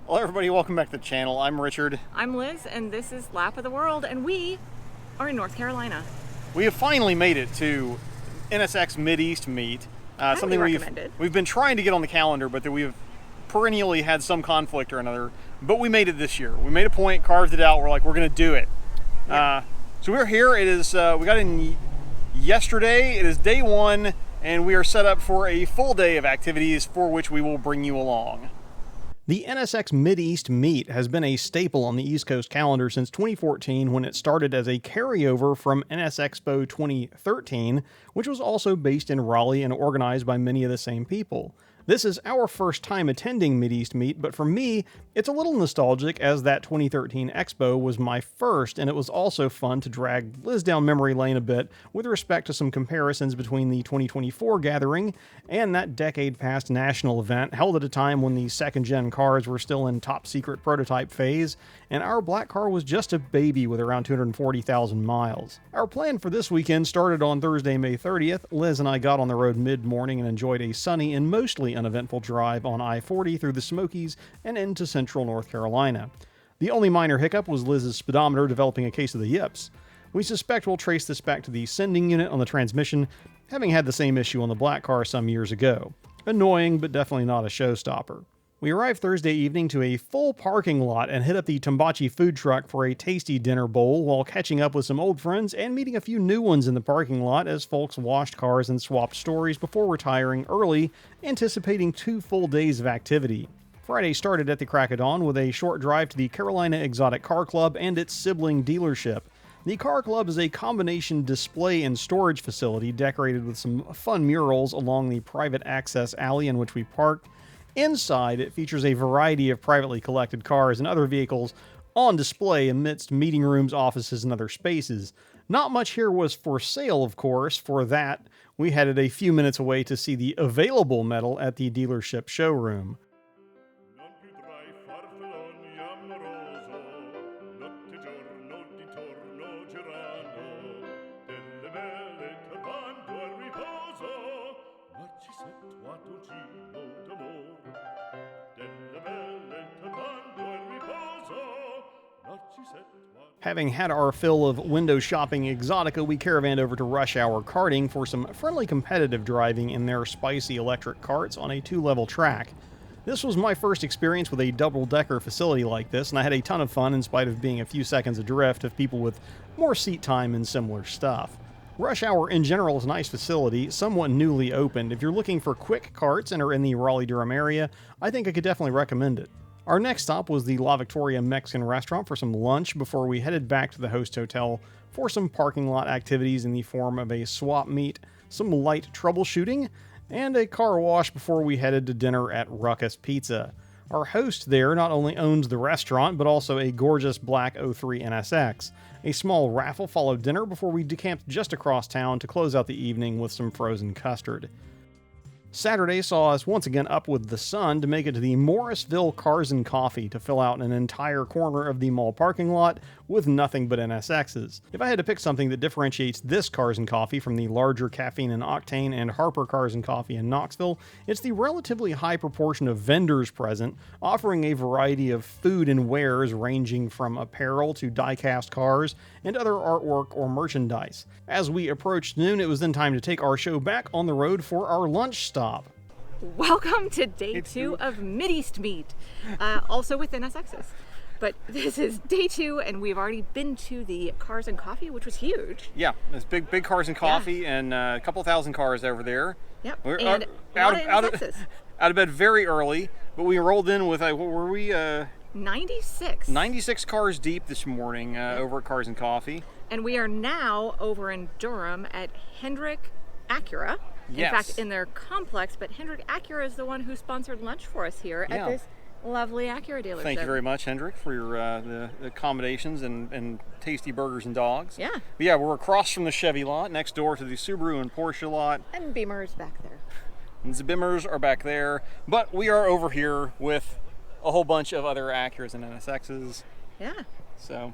Hello everybody, welcome back to the channel. I'm Richard. I'm Liz, and this is Lap of the World, and we are in North Carolina. We have finally made it to NSX Mideast Meet. Something we've been trying to get on the calendar, but that we've perennially had some conflict or another. But we made it this year. We made a point, carved it out. We're like, we're going to do it. Yeah. So we're here. It is we got in yesterday. It is day one, and we are set up for a full day of activities for which we will bring you along. The NSX Mideast Meet has been a staple on the East Coast calendar since 2014, when it started as a carryover from NS Expo 2013, which was also based in Raleigh and organized by many of the same people. This is our first time attending Mideast Meet, but for me, it's a little nostalgic, as that 2013 Expo was my first, and it was also fun to drag Liz down memory lane a bit with respect to some comparisons between the 2024 gathering and that decade-past national event held at a time when the second-gen cars were still in top-secret prototype phase, and our black car was just a baby with around 240,000 miles. Our plan for this weekend started on Thursday, May 30th. Liz and I got on the road mid-morning and enjoyed a sunny and mostly uneventful drive on I-40 through the Smokies and into central North Carolina. The only minor hiccup was Liz's speedometer developing a case of the yips. We suspect we'll trace this back to the sending unit on the transmission, having had the same issue on the black car some years ago. Annoying, but definitely not a showstopper. We arrived Thursday evening to a full parking lot and hit up the Tambachi food truck for a tasty dinner bowl while catching up with some old friends and meeting a few new ones in the parking lot as folks washed cars and swapped stories before retiring early, anticipating 2 full days of activity. Friday started at the crack of dawn with a short drive to the Carolina Exotic Car Club and its sibling dealership. The Car Club is a combination display and storage facility decorated with some fun murals along the private access alley in which we parked. Inside, it features a variety of privately collected cars and other vehicles on display amidst meeting rooms, offices, and other spaces. Not much here was for sale, of course. For that, we headed a few minutes away to see the available metal at the dealership showroom. Having had our fill of window shopping exotica, we caravanned over to Rush Hour Karting for some friendly competitive driving in their spicy electric karts on a 2-level track. This was my first experience with a double-decker facility like this, and I had a ton of fun in spite of being a few seconds adrift of people with more seat time and similar stuff. Rush Hour in general is a nice facility, somewhat newly opened. If you're looking for quick karts and are in the Raleigh-Durham area, I think I could definitely recommend it. Our next stop was the La Victoria Mexican restaurant for some lunch before we headed back to the host hotel for some parking lot activities in the form of a swap meet, some light troubleshooting, and a car wash before we headed to dinner at Ruckus Pizza. Our host there not only owns the restaurant, but also a gorgeous black 03 NSX. A small raffle followed dinner before we decamped just across town to close out the evening with some frozen custard. Saturday saw us once again up with the sun to make it to the Morrisville Cars and Coffee to fill out an entire corner of the mall parking lot with nothing but NSXs. If I had to pick something that differentiates this Cars and Coffee from the larger Caffeine and Octane and Harper Cars and Coffee in Knoxville, it's the relatively high proportion of vendors present, offering a variety of food and wares ranging from apparel to die-cast cars and other artwork or merchandise. As we approached noon, it was then time to take our show back on the road for our lunch stop. Welcome to day 2 of Mideast Meet, also with NSXs. But this is day 2, and we've already been to the Cars and Coffee, which was huge. Yeah, it's big Cars and Coffee, and a couple thousand cars over there. Yep, We're and out of bed very early, but we rolled in with, what were we? 96. 96 cars deep this morning over at Cars and Coffee. And we are now over in Durham at Hendrick Acura. In fact, in their complex, but Hendrick Acura is the one who sponsored lunch for us here at this lovely Acura dealership. Thank you very much, Hendrick, for your the accommodations and tasty burgers and dogs. Yeah. But yeah, we're across from the Chevy lot, next door to the Subaru and Porsche lot. And Beamer's back there. And the Bimmers are back there. But we are over here with a whole bunch of other Acuras and NSXs. Yeah. So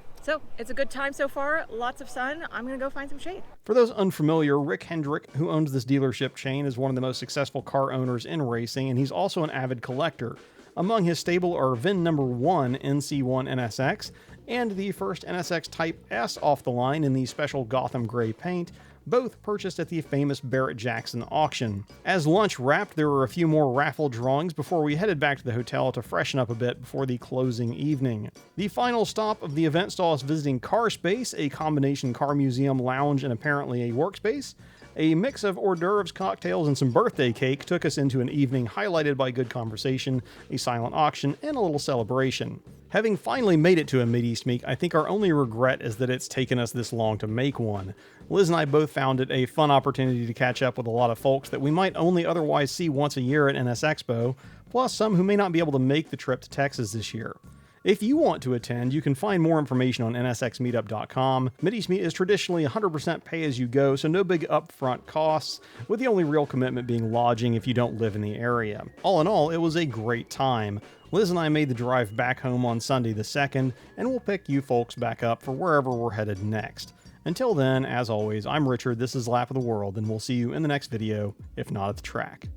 it's a good time so far. Lots of sun. I'm going to go find some shade. For those unfamiliar, Rick Hendrick, who owns this dealership chain, is one of the most successful car owners in racing, and he's also an avid collector. Among his stable are VIN number 1 NC1 NSX and the first NSX Type S off the line in the special Gotham Gray paint, both purchased at the famous Barrett-Jackson auction. As lunch wrapped, there were a few more raffle drawings before we headed back to the hotel to freshen up a bit before the closing evening. The final stop of the event saw us visiting Car Space, a combination car museum, lounge, and apparently a workspace. A mix of hors d'oeuvres, cocktails, and some birthday cake took us into an evening highlighted by good conversation, a silent auction, and a little celebration. Having finally made it to a Mideast Meet, I think our only regret is that it's taken us this long to make one. Liz and I both found it a fun opportunity to catch up with a lot of folks that we might only otherwise see once a year at NS Expo, plus some who may not be able to make the trip to Texas this year. If you want to attend, you can find more information on NSXmeetup.com. Mideast Meet is traditionally 100% pay-as-you-go, so no big upfront costs, with the only real commitment being lodging if you don't live in the area. All in all, it was a great time. Liz and I made the drive back home on Sunday the 2nd, and we'll pick you folks back up for wherever we're headed next. Until then, as always, I'm Richard, this is Lap of the World, and we'll see you in the next video, if not at the track.